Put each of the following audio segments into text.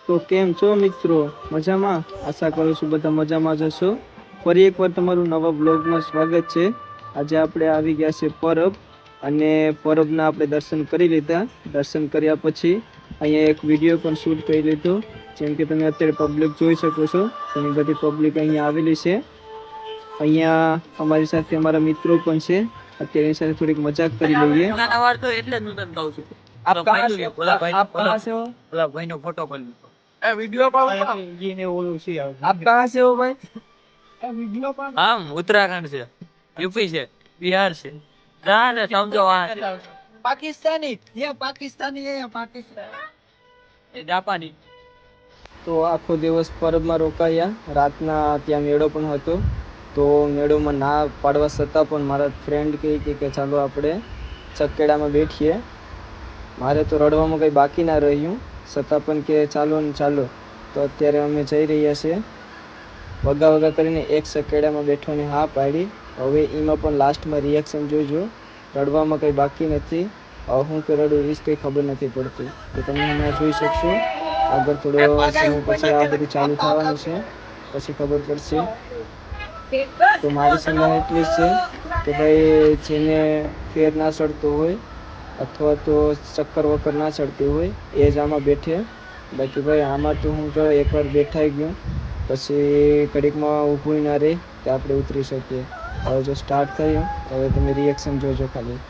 તો કેમ છો મિત્રો? મજામાં? આશા કરું છું બધા મજામાં જ હશો. ફરી એકવાર તમારું નવા બ્લોગમાં સ્વાગત છે. આજે આપણે આવી ગયા છે પરબ અને પરબના આપણે દર્શન કરી લીધા. દર્શન કર્યા પછી અહીંયા એક વિડીયો પણ શૂટ કરી લીધો. જેમ કે તમે અત્યારે પબ્લિક જોઈ શકો છો. ઘણી બધી પબ્લિક અહીંયા આવેલી છે. અહીંયા અમારી સાથે અમારા મિત્રો પણ છે. અત્યારે એની સાથે થોડીક મજાક કરી લઈએ. આપ कहाँ से हो? भाई नो फोटो पर ए वीडियो पर ये ने वो उसी आप कहाँ से हो भाई? ए वीडियो पर हम उत्तराखंड से यूपी से बिहार से जहाँ से समझो वहाँ से पाकिस्तानी ये पाकिस्तानी है पाकिस्तान ये जापानी તો આખો દિવસ પરબમાં રોકાયા. રાતના ત્યાં મેળો પણ હતો. તો મેળોમાં ના પાડવા છતાં પણ મારા ફ્રેન્ડ કહે કે ચાલો આપણે ચકેડામાં બેઠીએ. મારે તો રડવામાં કંઈ બાકી ના રહ્યું, છતાં પણ કે ચાલો ને ચાલો. તો અત્યારે અમે જઈ રહ્યા છીએ. વગા વગા કરીને એક સકેડામાં બેઠવાની હા પાડી. હવે એમાં પણ લાસ્ટમાં રિએક્શન જોઈજો. રડવામાં કંઈ બાકી નથી. હું કે રડું એ કંઈ ખબર નથી પડતી. તો તમે હમણાં જોઈ શકશો. આગળ થોડો સમય પછી આ બધું ચાલુ થવાનું છે, પછી ખબર પડશે. તો મારી સલાહ એટલી જ છે કે ભાઈ જેને ફેર ના ચડતો હોય અથવા તો ચક્કર વક્કર ના ચડતી હોય એ જ આમાં બેઠે. બાકી ભાઈ આમાં તો હું જો એકવાર બેઠાઈ ગયો પછી ઘડીકમાં ઊભું ના રહે તો આપણે ઉતરી શકીએ. હવે જો સ્ટાર્ટ થયું હવે તમે રિએક્શન જોજો ખાલી.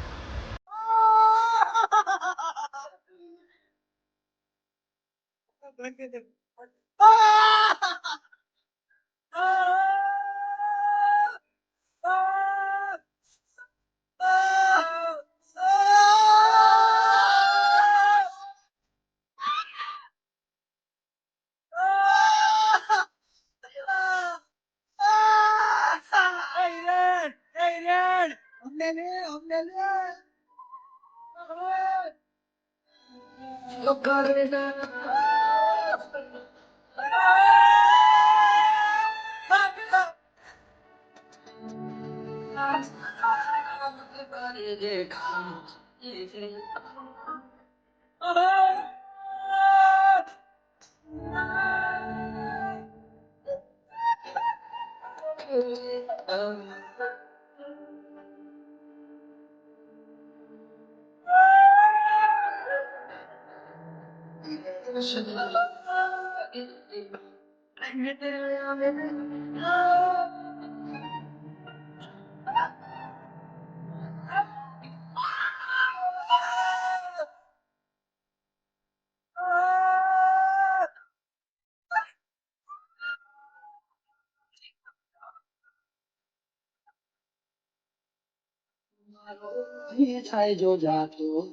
થાય જો જાતું